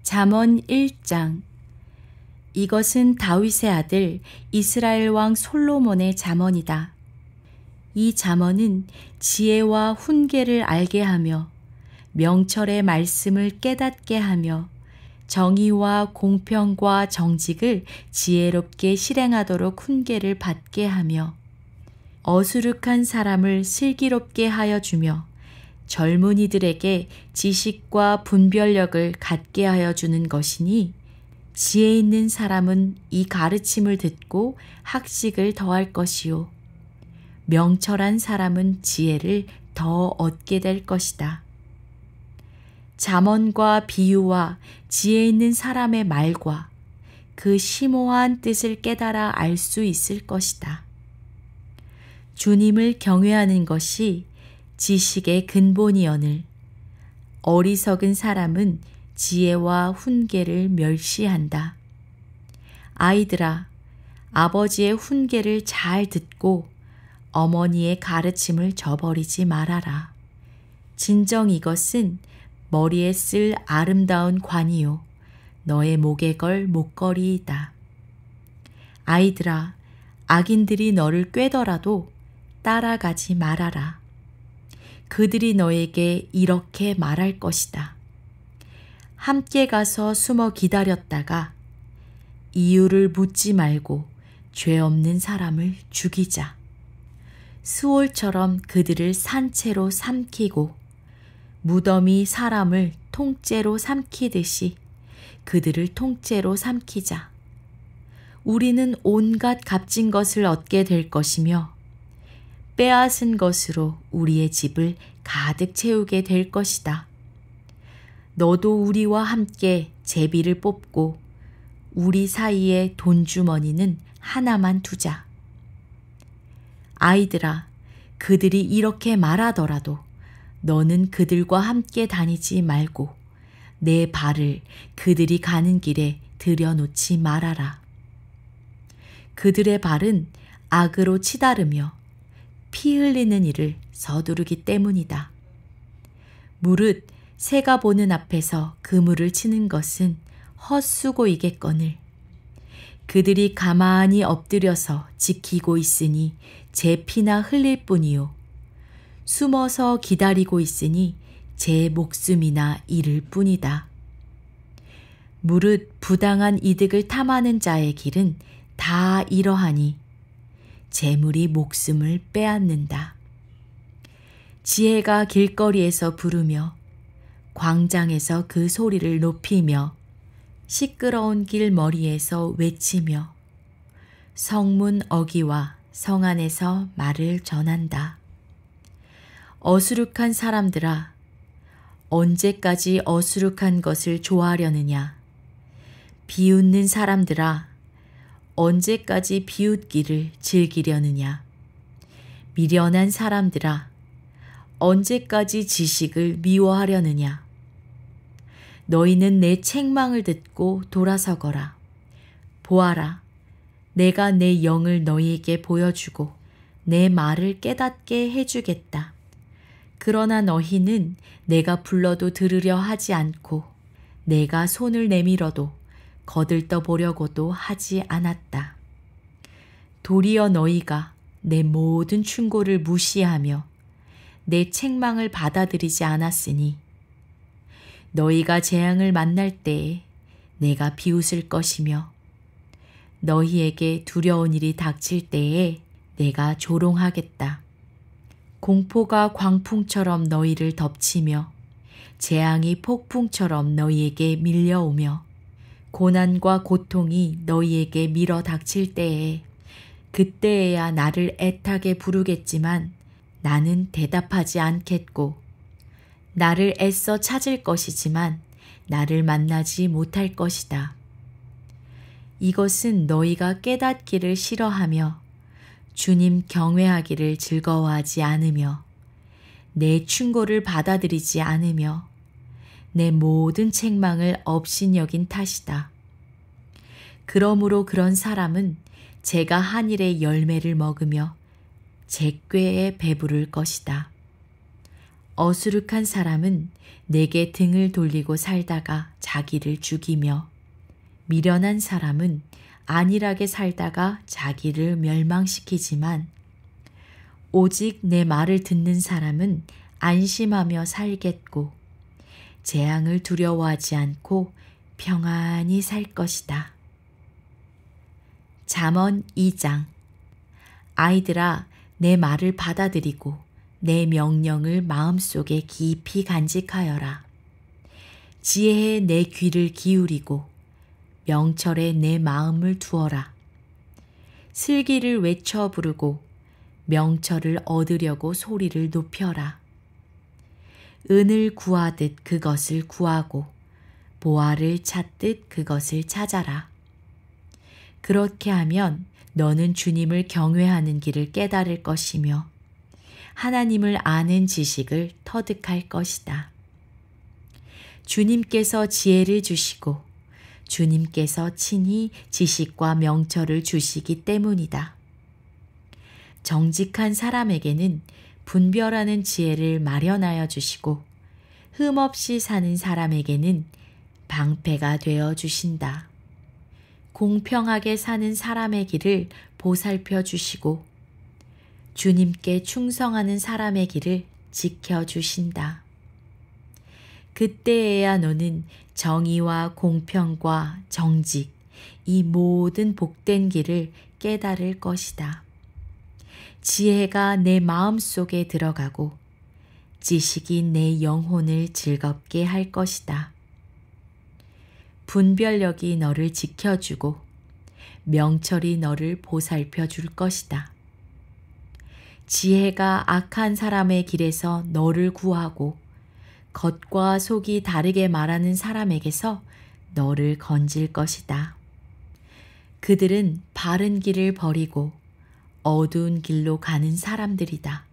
잠언 1장. 이것은 다윗의 아들 이스라엘 왕 솔로몬의 잠언이다. 이 잠언은 지혜와 훈계를 알게 하며 명철의 말씀을 깨닫게 하며 정의와 공평과 정직을 지혜롭게 실행하도록 훈계를 받게 하며 어수룩한 사람을 슬기롭게 하여 주며 젊은이들에게 지식과 분별력을 갖게 하여 주는 것이니 지혜 있는 사람은 이 가르침을 듣고 학식을 더할 것이요 명철한 사람은 지혜를 더 얻게 될 것이다. 잠언과 비유와 지혜 있는 사람의 말과 그 심오한 뜻을 깨달아 알 수 있을 것이다. 주님을 경외하는 것이 지식의 근본이오늘 어리석은 사람은 지혜와 훈계를 멸시한다. 아이들아, 아버지의 훈계를 잘 듣고 어머니의 가르침을 저버리지 말아라. 진정 이것은 머리에 쓸 아름다운 관이요 너의 목에 걸 목걸이이다. 아이들아, 악인들이 너를 꾀더라도 따라가지 말아라. 그들이 너에게 이렇게 말할 것이다. 함께 가서 숨어 기다렸다가 이유를 묻지 말고 죄 없는 사람을 죽이자. 수올처럼 그들을 산채로 삼키고 무덤이 사람을 통째로 삼키듯이 그들을 통째로 삼키자. 우리는 온갖 값진 것을 얻게 될 것이며 빼앗은 것으로 우리의 집을 가득 채우게 될 것이다. 너도 우리와 함께 제비를 뽑고 우리 사이에 돈주머니는 하나만 두자. 아이들아, 그들이 이렇게 말하더라도 너는 그들과 함께 다니지 말고 내 발을 그들이 가는 길에 들여놓지 말아라. 그들의 발은 악으로 치다르며 피 흘리는 일을 서두르기 때문이다. 무릇 새가 보는 앞에서 그물을 치는 것은 헛수고이겠거늘 그들이 가만히 엎드려서 지키고 있으니 제 피나 흘릴 뿐이요 숨어서 기다리고 있으니 제 목숨이나 잃을 뿐이다. 무릇 부당한 이득을 탐하는 자의 길은 다 이러하니 재물이 목숨을 빼앗는다. 지혜가 길거리에서 부르며 광장에서 그 소리를 높이며 시끄러운 길 머리에서 외치며 성문 어귀와 성 안에서 말을 전한다. 어수룩한 사람들아, 언제까지 어수룩한 것을 좋아하려느냐? 비웃는 사람들아, 언제까지 비웃기를 즐기려느냐? 미련한 사람들아, 언제까지 지식을 미워하려느냐? 너희는 내 책망을 듣고 돌아서거라. 보아라, 내가 내 영을 너희에게 보여주고 내 말을 깨닫게 해주겠다. 그러나 너희는 내가 불러도 들으려 하지 않고 내가 손을 내밀어도 거들떠 보려고도 하지 않았다. 도리어 너희가 내 모든 충고를 무시하며 내 책망을 받아들이지 않았으니 너희가 재앙을 만날 때에 내가 비웃을 것이며 너희에게 두려운 일이 닥칠 때에 내가 조롱하겠다. 공포가 광풍처럼 너희를 덮치며 재앙이 폭풍처럼 너희에게 밀려오며 고난과 고통이 너희에게 밀어 닥칠 때에 그때에야 나를 애타게 부르겠지만 나는 대답하지 않겠고 나를 애써 찾을 것이지만 나를 만나지 못할 것이다. 이것은 너희가 깨닫기를 싫어하며 주님 경외하기를 즐거워하지 않으며 내 충고를 받아들이지 않으며 내 모든 책망을 업신여긴 탓이다. 그러므로 그런 사람은 제가 하늘의 열매를 먹으며 제 꾀에 배부를 것이다. 어수룩한 사람은 내게 등을 돌리고 살다가 자기를 죽이며 미련한 사람은 안일하게 살다가 자기를 멸망시키지만 오직 내 말을 듣는 사람은 안심하며 살겠고 재앙을 두려워하지 않고 평안히 살 것이다. 잠언 2장. 아이들아, 내 말을 받아들이고 내 명령을 마음속에 깊이 간직하여라. 지혜에 내 귀를 기울이고 명철에 내 마음을 두어라. 슬기를 외쳐 부르고 명철을 얻으려고 소리를 높여라. 은을 구하듯 그것을 구하고 보화를 찾듯 그것을 찾아라. 그렇게 하면 너는 주님을 경외하는 길을 깨달을 것이며 하나님을 아는 지식을 터득할 것이다. 주님께서 지혜를 주시고 주님께서 친히 지식과 명철을 주시기 때문이다. 정직한 사람에게는 분별하는 지혜를 마련하여 주시고 흠없이 사는 사람에게는 방패가 되어 주신다. 공평하게 사는 사람의 길을 보살펴 주시고 주님께 충성하는 사람의 길을 지켜 주신다. 그때에야 너는 정의와 공평과 정직, 이 모든 복된 길을 깨달을 것이다. 지혜가 내 마음속에 들어가고 지식이 내 영혼을 즐겁게 할 것이다. 분별력이 너를 지켜주고 명철이 너를 보살펴 줄 것이다. 지혜가 악한 사람의 길에서 너를 구하고 겉과 속이 다르게 말하는 사람에게서 너를 건질 것이다. 그들은 바른 길을 버리고 어두운 길로 가는 사람들이다.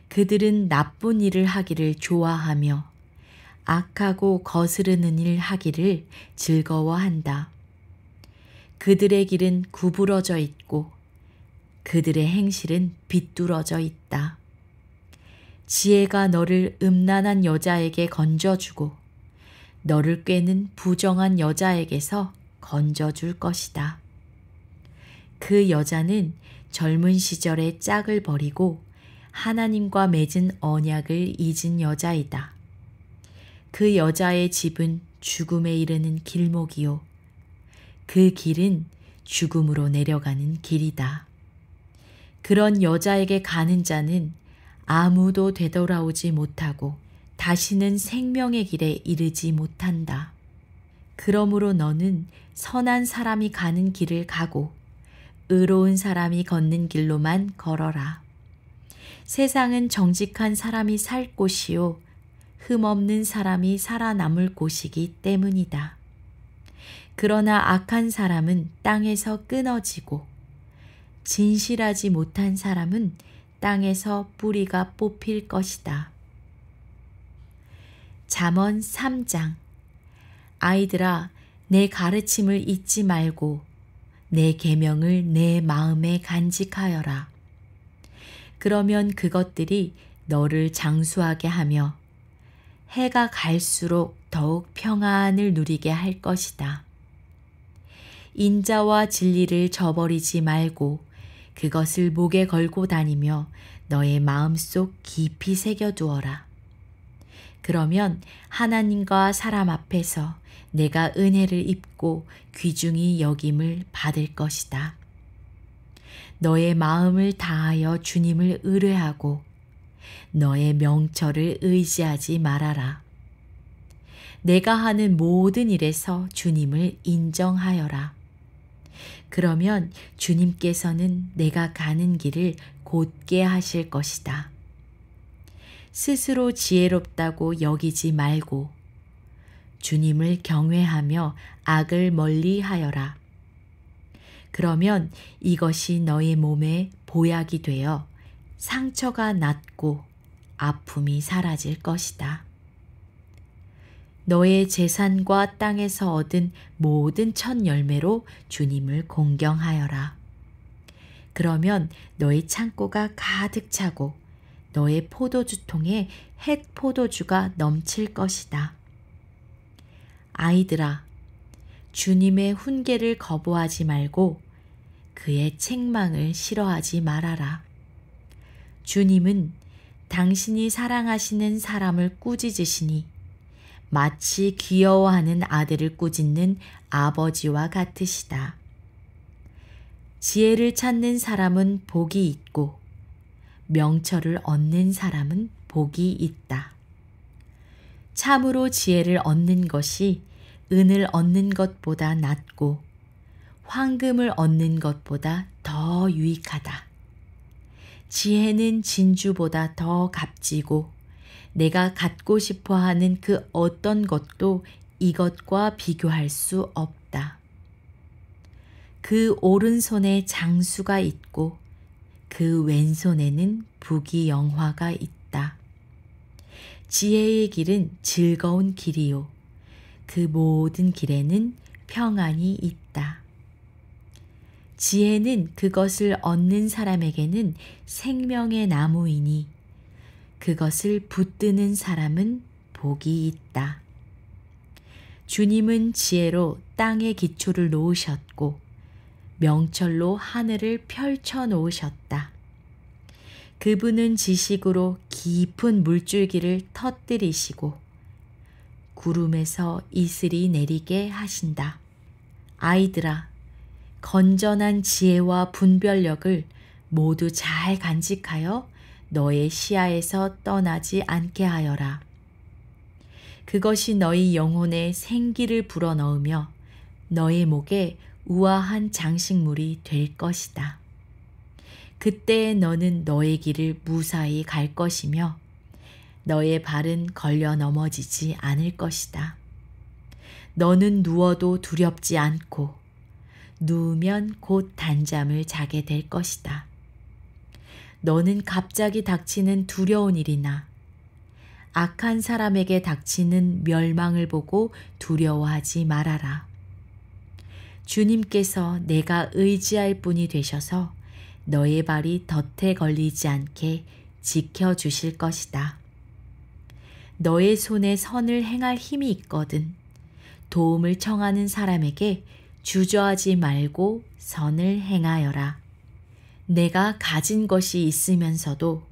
그들은 나쁜 일을 하기를 좋아하며 악하고 거스르는 일 하기를 즐거워한다. 그들의 길은 구부러져 있고 그들의 행실은 비뚤어져 있다. 지혜가 너를 음란한 여자에게 건져주고 너를 꾀는 부정한 여자에게서 건져줄 것이다. 그 여자는 젊은 시절의 짝을 버리고 하나님과 맺은 언약을 잊은 여자이다. 그 여자의 집은 죽음에 이르는 길목이요. 그 길은 죽음으로 내려가는 길이다. 그런 여자에게 가는 자는 아무도 되돌아오지 못하고 다시는 생명의 길에 이르지 못한다. 그러므로 너는 선한 사람이 가는 길을 가고 의로운 사람이 걷는 길로만 걸어라. 세상은 정직한 사람이 살 곳이요 흠없는 사람이 살아남을 곳이기 때문이다. 그러나 악한 사람은 땅에서 끊어지고 진실하지 못한 사람은 땅에서 뿌리가 뽑힐 것이다. 잠언 3장. 아이들아, 내 가르침을 잊지 말고 내 계명을 내 마음에 간직하여라. 그러면 그것들이 너를 장수하게 하며 해가 갈수록 더욱 평안을 누리게 할 것이다. 인자와 진리를 저버리지 말고 그것을 목에 걸고 다니며 너의 마음속 깊이 새겨두어라. 그러면 하나님과 사람 앞에서 내가 은혜를 입고 귀중히 여김을 받을 것이다. 너의 마음을 다하여 주님을 의뢰하고 너의 명철을 의지하지 말아라. 내가 하는 모든 일에서 주님을 인정하여라. 그러면 주님께서는 내가 가는 길을 곧게 하실 것이다. 스스로 지혜롭다고 여기지 말고 주님을 경외하며 악을 멀리하여라. 그러면 이것이 너의 몸에 보약이 되어 상처가 낫고 아픔이 사라질 것이다. 너의 재산과 땅에서 얻은 모든 첫 열매로 주님을 공경하여라. 그러면 너의 창고가 가득 차고 너의 포도주통에 핵 포도주가 넘칠 것이다. 아이들아, 주님의 훈계를 거부하지 말고 그의 책망을 싫어하지 말아라. 주님은 당신이 사랑하시는 사람을 꾸짖으시니 마치 귀여워하는 아들을 꾸짖는 아버지와 같으시다. 지혜를 찾는 사람은 복이 있고 명철을 얻는 사람은 복이 있다. 참으로 지혜를 얻는 것이 은을 얻는 것보다 낫고 황금을 얻는 것보다 더 유익하다. 지혜는 진주보다 더 값지고 내가 갖고 싶어 하는 그 어떤 것도 이것과 비교할 수 없다. 그 오른손에 장수가 있고 그 왼손에는 부귀영화가 있다. 지혜의 길은 즐거운 길이요. 그 모든 길에는 평안이 있다. 지혜는 그것을 얻는 사람에게는 생명의 나무이니 그것을 붙드는 사람은 복이 있다. 주님은 지혜로 땅의 기초를 놓으셨고 명철로 하늘을 펼쳐 놓으셨다. 그분은 지식으로 깊은 물줄기를 터뜨리시고 구름에서 이슬이 내리게 하신다. 아이들아, 건전한 지혜와 분별력을 모두 잘 간직하여 너의 시야에서 떠나지 않게 하여라. 그것이 너희 영혼에 생기를 불어넣으며 너의 목에 우아한 장식물이 될 것이다. 그때 너는 너의 길을 무사히 갈 것이며 너의 발은 걸려 넘어지지 않을 것이다. 너는 누워도 두렵지 않고 누우면 곧 단잠을 자게 될 것이다. 너는 갑자기 닥치는 두려운 일이나 악한 사람에게 닥치는 멸망을 보고 두려워하지 말아라. 주님께서 내가 의지할 분이 되셔서 너의 발이 덫에 걸리지 않게 지켜주실 것이다. 너의 손에 선을 행할 힘이 있거든 도움을 청하는 사람에게 주저하지 말고 선을 행하여라. 내가 가진 것이 있으면서도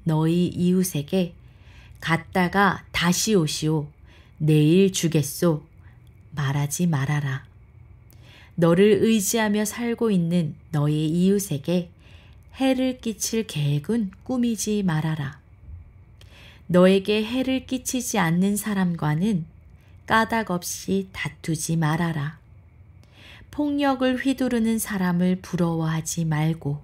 너희 이웃에게 갔다가 다시 오시오, 내일 주겠소 말하지 말아라. 너를 의지하며 살고 있는 너의 이웃에게 해를 끼칠 계획은 꾸미지 말아라. 너에게 해를 끼치지 않는 사람과는 까닭 없이 다투지 말아라. 폭력을 휘두르는 사람을 부러워하지 말고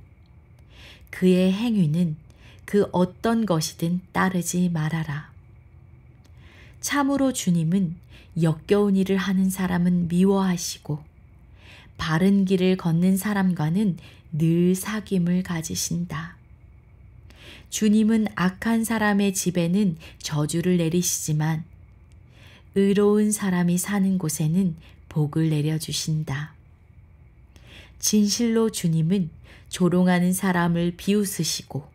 그의 행위는 그 어떤 것이든 따르지 말아라. 참으로 주님은 역겨운 일을 하는 사람은 미워하시고 바른 길을 걷는 사람과는 늘 사귐을 가지신다. 주님은 악한 사람의 집에는 저주를 내리시지만 의로운 사람이 사는 곳에는 복을 내려주신다. 진실로 주님은 조롱하는 사람을 비웃으시고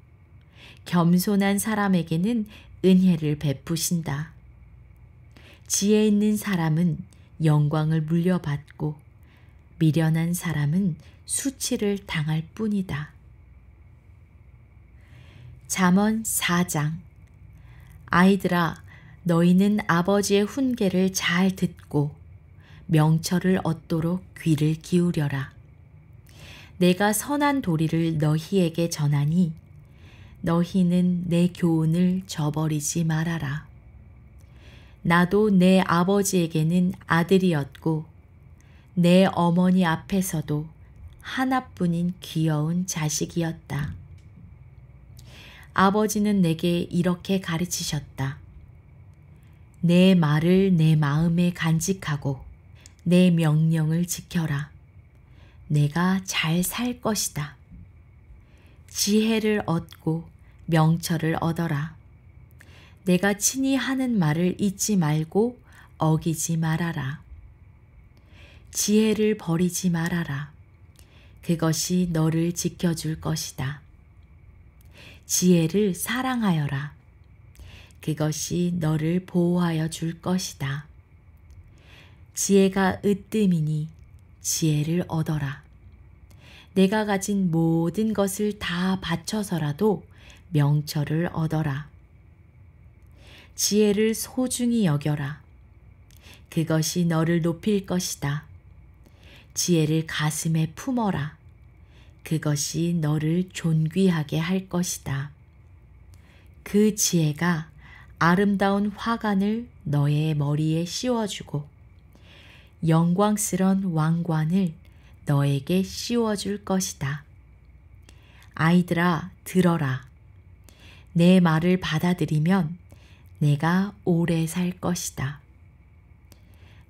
겸손한 사람에게는 은혜를 베푸신다. 지혜 있는 사람은 영광을 물려받고 미련한 사람은 수치를 당할 뿐이다. 잠언 4장. 아이들아, 너희는 아버지의 훈계를 잘 듣고 명철을 얻도록 귀를 기울여라. 내가 선한 도리를 너희에게 전하니 너희는 내 교훈을 저버리지 말아라. 나도 내 아버지에게는 아들이었고 내 어머니 앞에서도 하나뿐인 귀여운 자식이었다. 아버지는 내게 이렇게 가르치셨다. 내 말을 내 마음에 간직하고 내 명령을 지켜라. 내가 잘 살 것이다. 지혜를 얻고 명철을 얻어라. 내가 친히 하는 말을 잊지 말고 어기지 말아라. 지혜를 버리지 말아라. 그것이 너를 지켜줄 것이다. 지혜를 사랑하여라. 그것이 너를 보호하여 줄 것이다. 지혜가 으뜸이니 지혜를 얻어라. 내가 가진 모든 것을 다 바쳐서라도 명철을 얻어라. 지혜를 소중히 여겨라. 그것이 너를 높일 것이다. 지혜를 가슴에 품어라. 그것이 너를 존귀하게 할 것이다. 그 지혜가 아름다운 화관을 너의 머리에 씌워주고 영광스런 왕관을 너에게 씌워줄 것이다. 아이들아, 들어라. 내 말을 받아들이면 내가 오래 살 것이다.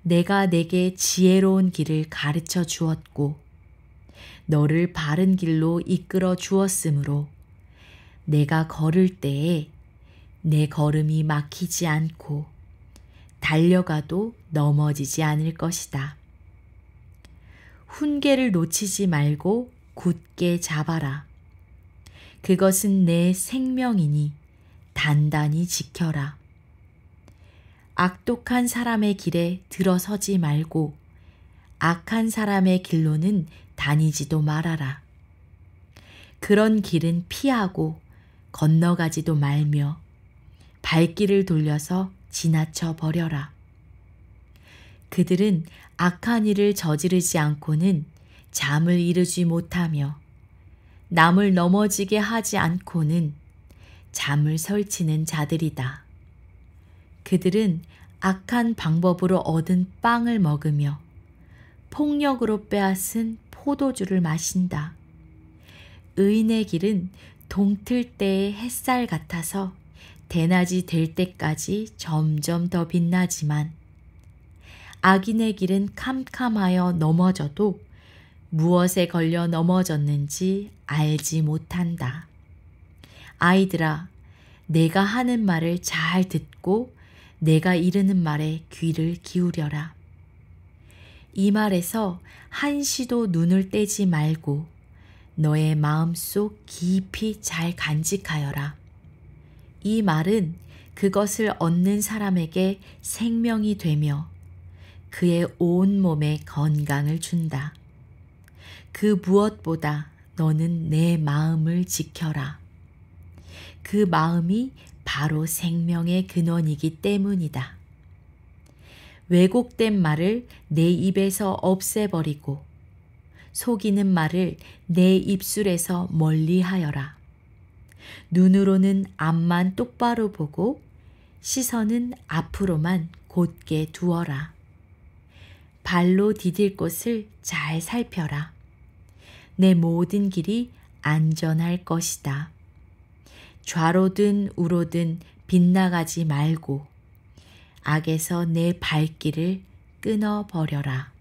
내가 내게 지혜로운 길을 가르쳐 주었고 너를 바른 길로 이끌어 주었으므로 내가 걸을 때에 내 걸음이 막히지 않고 달려가도 넘어지지 않을 것이다. 훈계를 놓치지 말고 굳게 잡아라. 그것은 내 생명이니 단단히 지켜라. 악독한 사람의 길에 들어서지 말고 악한 사람의 길로는 다니지도 말아라. 그런 길은 피하고 건너가지도 말며 발길을 돌려서 지나쳐 버려라. 그들은 악한 일을 저지르지 않고는 잠을 이루지 못하며 남을 넘어지게 하지 않고는 잠을 설치는 자들이다. 그들은 악한 방법으로 얻은 빵을 먹으며 폭력으로 빼앗은 포도주를 마신다. 의인의 길은 동틀 때의 햇살 같아서 대낮이 될 때까지 점점 더 빛나지만 악인의 길은 캄캄하여 넘어져도 무엇에 걸려 넘어졌는지 알지 못한다. 아이들아, 내가 하는 말을 잘 듣고 내가 이르는 말에 귀를 기울여라. 이 말에서 한시도 눈을 떼지 말고 너의 마음속 깊이 잘 간직하여라. 이 말은 그것을 얻는 사람에게 생명이 되며 그의 온 몸에 건강을 준다. 그 무엇보다 너는 내 마음을 지켜라. 그 마음이 바로 생명의 근원이기 때문이다. 왜곡된 말을 내 입에서 없애버리고 속이는 말을 내 입술에서 멀리하여라. 눈으로는 앞만 똑바로 보고 시선은 앞으로만 곧게 두어라. 발로 디딜 곳을 잘 살펴라. 내 모든 길이 안전할 것이다. 좌로든 우로든 빗나가지 말고 악에서 내 발길을 끊어버려라.